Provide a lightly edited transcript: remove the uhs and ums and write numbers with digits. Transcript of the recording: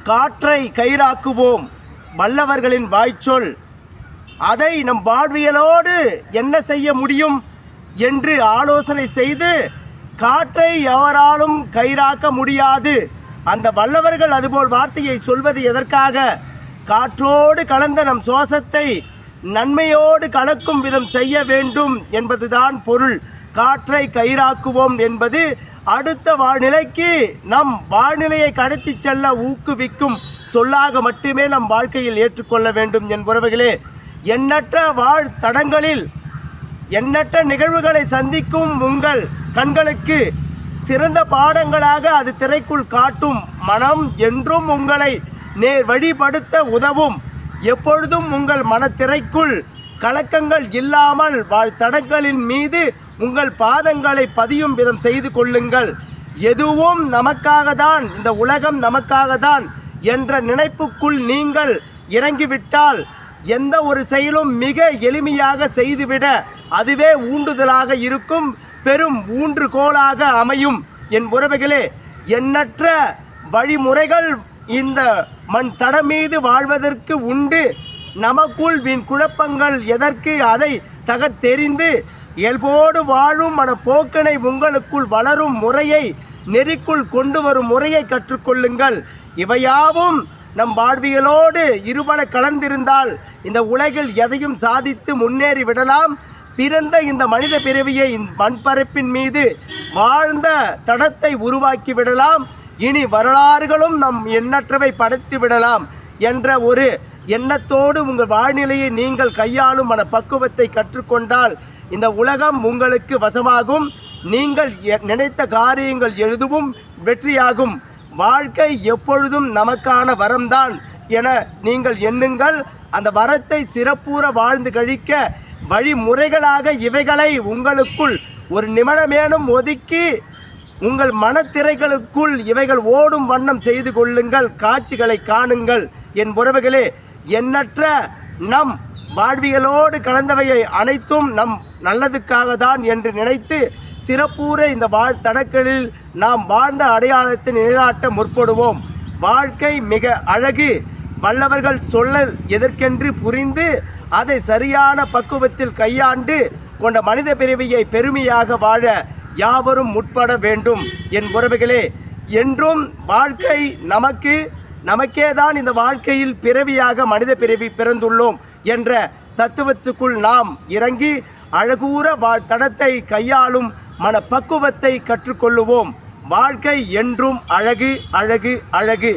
காற்றை கயிறாக்குவோம் வல்லவர்களின் வாய்ச்சொல். அதை நம் வாழ்வியலோடு என்ன செய்ய முடியும் என்று ஆலோசனை செய்து காற்றை எவராலும் கயிறாக்க முடியாது. அந்த வல்லவர்கள் அதுபோல் வார்த்தையை சொல்வது எதற்காக? காற்றோடு கலந்த நம் சுவாசத்தை நன்மையோடு கலக்கும் விதம் செய்ய வேண்டும் என்பதுதான் பொருள். காற்றை கயிறாக்குவோம் என்பது அடுத்த வாழ்நிலைக்கு நம் வாழ்நிலையை கடத்தி செல்ல ஊக்குவிக்கும் சொல்லாக மட்டுமே நம் வாழ்க்கையில் ஏற்றுக்கொள்ள வேண்டும். என் உறவுகளே, எண்ணற்ற தடங்களில் எண்ணற்ற நிகழ்வுகளை சந்திக்கும் உங்கள் கண்களுக்கு சிறந்த பாடங்களாக அது திரைக்குள் காட்டும். மனம் என்றும் உங்களை நேர் வழிபடுத்த உதவும். எப்பொழுதும் உங்கள் மனத்திரைக்குள் கலக்கங்கள் இல்லாமல் தடங்களின் மீது உங்கள் பாதங்களை பதியும் விதம் செய்து கொள்ளுங்கள். எதுவும் நமக்காக தான், இந்த உலகம் நமக்காக தான் என்ற நினைப்புக்குள் நீங்கள் இறங்கிவிட்டால் எந்த ஒரு செயலும் மிக எளிமையாக செய்துவிட அதுவே ஊண்டுதலாக இருக்கும், பெரும் ஊன்றுகோலாக அமையும். என் உறவுகளே, எண்ணற்ற வழிமுறைகள் இந்த மண் தடம் மீது வாழ்வதற்கு உண்டு. நமக்குள் வீண் குழப்பங்கள் எதற்கு? அதை தகர்த்தெறிந்து இயல்போடு வாழும் மனப்போக்கனை உங்களுக்குள் வளரும் முறையை நெறிக்குள் கொண்டு வரும் முறையை கற்றுக்கொள்ளுங்கள். இவையாவும் நம் வாழ்வியலோடு இருபல கலந்திருந்தால் இந்த உலகில் எதையும் சாதித்து முன்னேறி விடலாம். பிறந்த இந்த மனித பிறவியை மண்பரப்பின் மீது வாழ்ந்த தடத்தை உருவாக்கி விடலாம். இனி வரலாறுகளும் நம் எண்ணற்றவை படைத்து விடலாம் என்ற ஒரு எண்ணத்தோடு உங்கள் வாழ்நிலையை நீங்கள் கையாளும் மனப்பக்குவத்தை கற்றுக்கொண்டால் இந்த உலகம் உங்களுக்கு வசமாகும். நீங்கள் நினைத்த காரியங்கள் எழுதுவும் வெற்றியாகும். வாழ்க்கை எப்பொழுதும் நமக்கான வரம்தான் என நீங்கள் எண்ணுங்கள். அந்த வரத்தை சிறப்புற வாழ்ந்து கழிக்க வழிமுறைகளாக இவைகளை உங்களுக்குள் ஒரு நிமிடமேனும் ஒதுக்கி உங்கள் மனத்திரைகளுக்குள் இவைகள் ஓடும் வண்ணம் செய்து கொள்ளுங்கள். காட்சிகளை காணுங்கள். என் உறவுகளே, எண்ணற்ற நம் வாழ்வியலோடு கலந்தவையை அனைத்தும் நம் நல்லதுக்காக தான் என்று நினைத்து சிறப்பூர இந்த தடங்களில் நாம் வாழ்ந்த அடையாளத்தை நிலைநாட்ட முற்படுவோம். வாழ்க்கை மிக அழகு. வல்லவர்கள் சொல்லல் எதற்கென்று புரிந்து அதை சரியான பக்குவத்தில் கையாண்டு கொண்ட மனித பிறவியை பெருமையாக வாழ யாவரும் முற்பட வேண்டும். என் உறவுகளே, என்றும் வாழ்க்கை நமக்கே தான் இந்த வாழ்க்கையில் பிறவியாக மனித பிறவி பிறந்துள்ளோம் என்ற தத்துவத்துக்குள் நாம் இறங்கி அழகூற தடத்தை கையாளும் மனப்பக்குவத்தை கற்றுக்கொள்ளுவோம். வாழ்க்கை என்றும் அழகு அழகு அழகு.